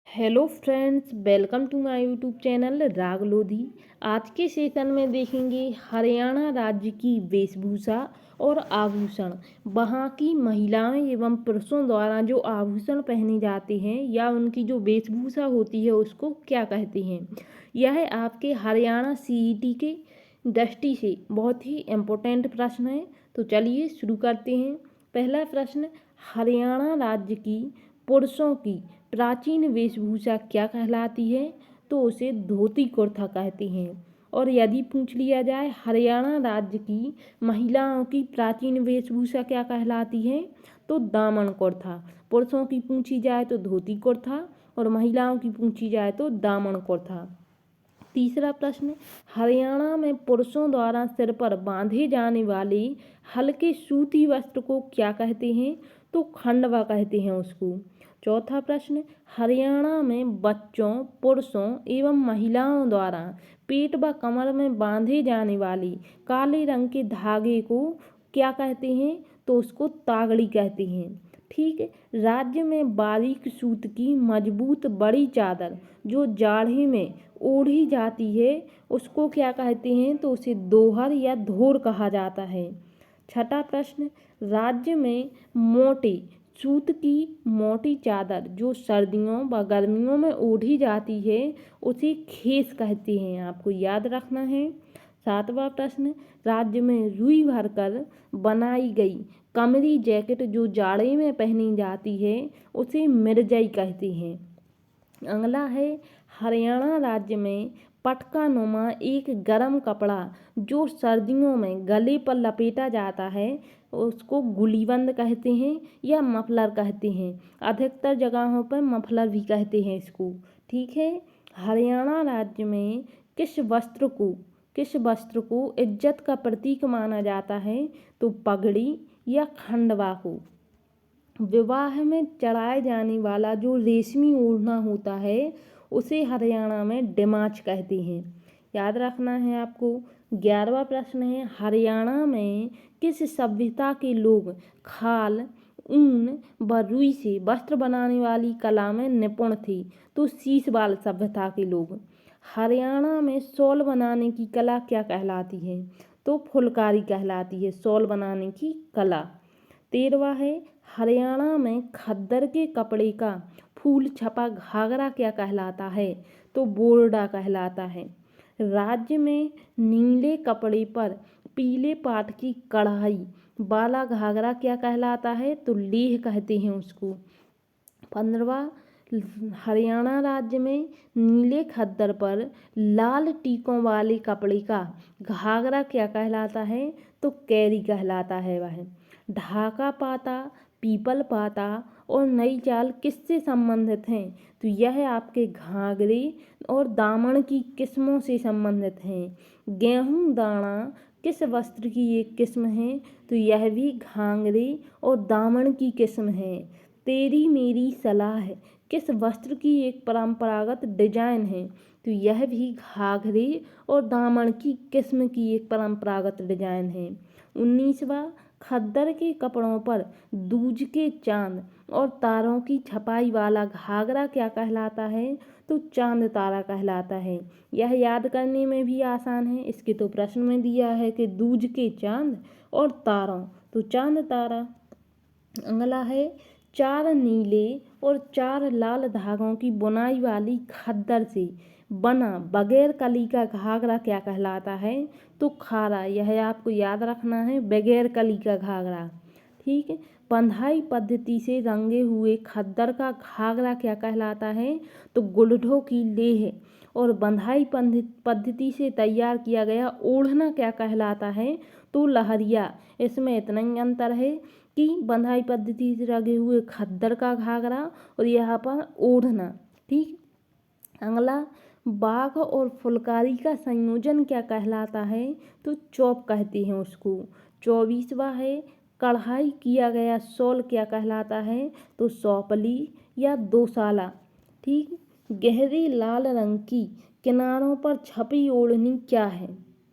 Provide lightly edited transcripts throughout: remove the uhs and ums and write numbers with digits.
Hello friends, welcome to my YouTube channel Raag Lodhi. आज के session में देखेंगे हरियाणा राज्य की वेशभूषा और आभूषण। वहाँ की महिलाएं एवं पुरुषों द्वारा जो आभूषण पहने जाते हैं या उनकी जो वेशभूषा होती है उसको क्या कहते हैं। यह आपके हरियाणा सीईटी के दृष्टि से बहुत ही इम्पोर्टेंट प्रश्न है। तो चलिए शुरू करते हैं। पहला प्रश्न, हरियाणा राज्य की पुरुषों की प्राचीन वेशभूषा क्या कहलाती है। तो उसे धोती कुर्ता कहते हैं। और यदि पूछ लिया जाए हरियाणा राज्य की महिलाओं की प्राचीन वेशभूषा क्या कहलाती है, तो दामन कुर्ता। पुरुषों की पूछी जाए तो धोती कुर्ता और महिलाओं की पूछी जाए तो दामन कुर्ता। तीसरा प्रश्न, हरियाणा में पुरुषों द्वारा सिर पर बांधे जाने वाले हल्के सूती वस्त्र को क्या कहते हैं, तो खंडवा कहते हैं उसको। चौथा प्रश्न, हरियाणा में बच्चों, पुरुषों एवं महिलाओं द्वारा पेट व कमर में बांधे जाने वाले काले रंग के धागे को क्या कहते हैं, तो उसको तागड़ी कहते हैं। ठीक है। राज्य में बारीक सूत की मजबूत बड़ी चादर जो जाड़े में ओढ़ी जाती है उसको क्या कहते हैं, तो उसे दोहर या धोर कहा जाता है। छठा प्रश्न, राज्य में मोटे सूत की मोटी चादर जो सर्दियों व गर्मियों में ओढ़ी जाती है उसे खेस कहते हैं, आपको याद रखना है। सातवां प्रश्न, राज्य में रुई भरकर बनाई गई कमरी जैकेट जो जाड़े में पहनी जाती है उसे मिर्जई कहते हैं। अगला है, हरियाणा राज्य में पटका नुमा एक गर्म कपड़ा जो सर्दियों में गले पर लपेटा जाता है उसको गुलीबंद कहते हैं या मफलर कहते हैं। अधिकतर जगहों पर मफलर भी कहते हैं इसको। ठीक है। हरियाणा राज्य में किस वस्त्र को इज्जत का प्रतीक माना जाता है, तो पगड़ी या खंडवा को। विवाह में चढ़ाए जाने वाला जो रेशमी ओढ़ना होता है उसे हरियाणा में डिमाच कहते हैं, याद रखना है आपको। 11वां प्रश्न है, हरियाणा में किस सभ्यता के लोग खाल, ऊन व रुई से वस्त्र बनाने वाली कला में निपुण थे, तो सीसवाल सभ्यता के लोग। हरियाणा में शॉल बनाने की कला क्या कहलाती है, तो फुलकारी कहलाती है शॉल बनाने की कला। 13वां है, हरियाणा में खद्दर के कपड़े का फूल छपा घाघरा क्या कहलाता है, तो बोरडा कहलाता है। राज्य में नीले कपड़े पर पीले पाट की कढ़ाई वाला घाघरा क्या कहलाता है, तो लेह कहते हैं उसको। 15वां, हरियाणा राज्य में नीले खद्दर पर लाल टीकों वाले कपड़े का घाघरा क्या कहलाता है, तो कैरी कहलाता है वह। ढाका पाता, पीपल पाता और नई चाल किससे संबंधित हैं, तो यह आपके घाघरे और दामन की किस्मों से संबंधित हैं। गेहूं दाना किस वस्त्र की एक किस्म है, तो यह भी घाघरे और दामन की किस्म है। तेरी मेरी सलाह किस वस्त्र की एक परंपरागत डिजाइन है, तो यह भी घाघरे और दामन की किस्म की एक परंपरागत डिजाइन है। 19वां, खद्दर के कपड़ों पर दूज के चांद और तारों की छपाई वाला घाघरा क्या कहलाता है, तो चांद तारा कहलाता है। यह याद करने में भी आसान है, इसके तो प्रश्न में दिया है कि दूज के चांद और तारों, तो चांद तारा। अगला है, 4 नीले और 4 लाल धागों की बुनाई वाली खद्दर से बना बगैर कली का घाघरा क्या कहलाता है, तो खारा। यह आपको याद रखना है, बगैर कली का घाघरा। ठीक है। बंधाई पद्धति से रंगे हुए खद्दर का घाघरा क्या कहलाता है, तो गुलढो की लेह। और बंधाई पद्धति से तैयार किया गया ओढ़ना क्या कहलाता है, तो लहरिया। इसमें इतना ही अंतर है कि बंधाई पद्धति से रंगे हुए खद्दर का घाघरा और यहाँ पर ओढ़ना। ठीक। अगला, बाघ और फुलकारी का संयोजन क्या कहलाता है, तो चौप कहते हैं उसको। 24वां है, कढ़ाई किया गया शॉल क्या कहलाता है, तो सौपली या दोसाला। ठीक। गहरे लाल रंग की किनारों पर छपी ओढ़नी क्या है,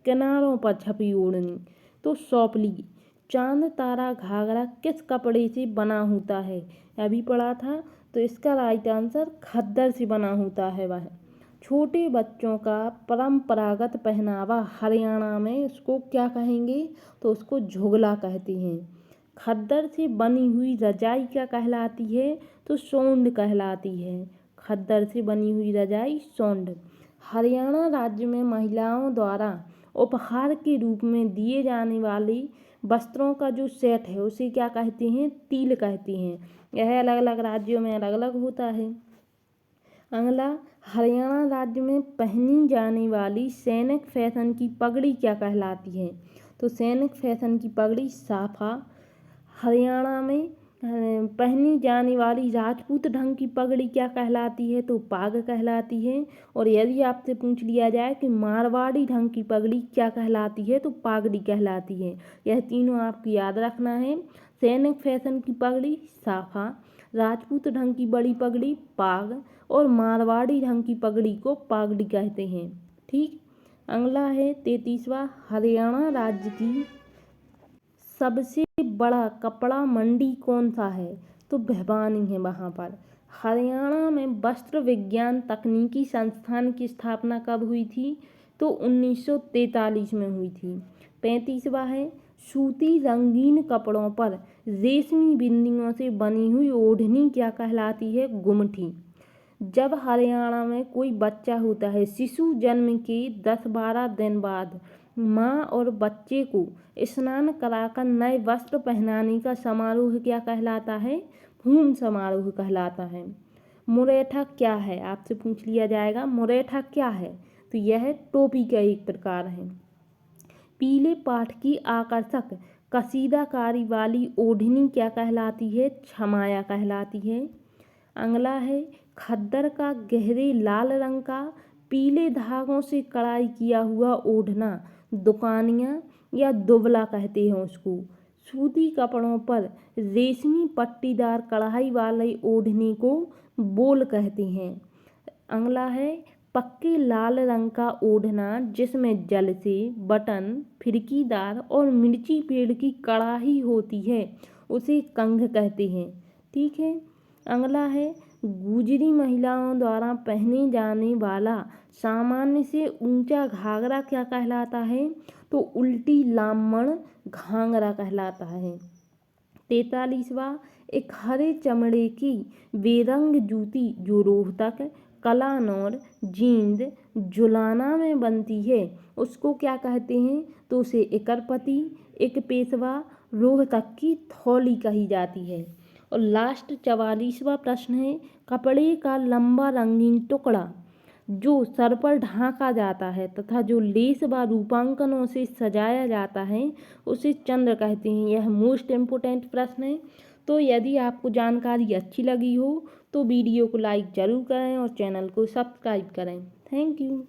किनारों पर छपी ओढ़नी, तो सौपली। चांद तारा घाघरा किस कपड़े से बना होता है, अभी पढ़ा था, तो इसका राइट आंसर खद्दर से बना होता है वह। छोटे बच्चों का परंपरागत पहनावा हरियाणा में उसको क्या कहेंगे, तो उसको झुगला कहते हैं। खद्दर से बनी हुई रजाई क्या कहलाती है, तो सोंड कहलाती है। खद्दर से बनी हुई रजाई सोंड। हरियाणा राज्य में महिलाओं द्वारा उपहार के रूप में दिए जाने वाले वस्त्रों का जो सेट है उसे क्या कहते हैं, तील कहते हैं। यह अलग अलग राज्यों में अलग अलग होता है। अगला, हरियाणा राज्य में पहनी जाने वाली सैनिक फैशन की पगड़ी क्या कहलाती है, तो सैनिक फैशन की पगड़ी साफा। हरियाणा में पहनी जाने वाली राजपूत ढंग की पगड़ी क्या कहलाती है, तो पाग कहलाती है। और यदि आपसे पूछ लिया जाए कि मारवाड़ी ढंग की पगड़ी क्या कहलाती है, तो पागड़ी कहलाती है। यह तीनों आपको याद रखना है। सैनिक फैशन की पगड़ी साफा, राजपूत ढंग की बड़ी पगड़ी पाग, और मारवाड़ी ढंग की पगड़ी को पागड़ी कहते हैं। ठीक। अगला है 33वां, हरियाणा राज्य की सबसे बड़ा कपड़ा मंडी कौन सा है, तो भिवानी है वहाँ पर। हरियाणा में वस्त्र विज्ञान तकनीकी संस्थान की स्थापना कब हुई थी, तो 1943 में हुई थी। 35वां है, सूती रंगीन कपड़ों पर रेशमी बिंदियों से बनी हुई ओढ़नी क्या कहलाती है, गुमठी। जब हरियाणा में कोई बच्चा होता है, शिशु जन्म के 10-12 दिन बाद माँ और बच्चे को स्नान कराकर नए वस्त्र पहनाने का समारोह क्या कहलाता है, हूम समारोह कहलाता है। मुरेठा क्या है, आपसे पूछ लिया जाएगा मुरेठा क्या है, तो यह टोपी का एक प्रकार है। पीले पाठ की आकर्षक कसीदाकारी वाली ओढ़नी क्या कहलाती है, छमाया कहलाती है। अगला है, खद्दर का गहरे लाल रंग का पीले धागों से कढ़ाई किया हुआ ओढ़ना दुकानिया या दुबला कहते हैं उसको। सूती कपड़ों पर रेशमी पट्टीदार कढ़ाई वाले ओढ़ने को बोल कहते हैं। अगला है, पक्के लाल रंग का ओढ़ना जिसमें जल से बटन फिरकीदार और मिर्ची पेड़ की कढ़ाई होती है उसे कंघ कहते हैं। ठीक है। अगला है, गुजरी महिलाओं द्वारा पहने जाने वाला सामान्य से ऊंचा घाघरा क्या कहलाता है, तो उल्टी लामण घाघरा कहलाता है। 43वां, एक हरे चमड़े की बेरंग जूती जो रोहतक, कलानौर, जींद, जुलाना में बनती है उसको क्या कहते हैं, तो उसे इकरपति, एक पेशवा, रोहतक की थौली कही जाती है। और लास्ट 44वां प्रश्न है, कपड़े का लंबा रंगीन टुकड़ा जो सर पर ढांका जाता है तथा जो लेस व रूपांकनों से सजाया जाता है उसे चंद्र कहते हैं। यह मोस्ट इम्पोर्टेंट प्रश्न है। तो यदि आपको जानकारी अच्छी लगी हो तो वीडियो को लाइक ज़रूर करें और चैनल को सब्सक्राइब करें। Thank you.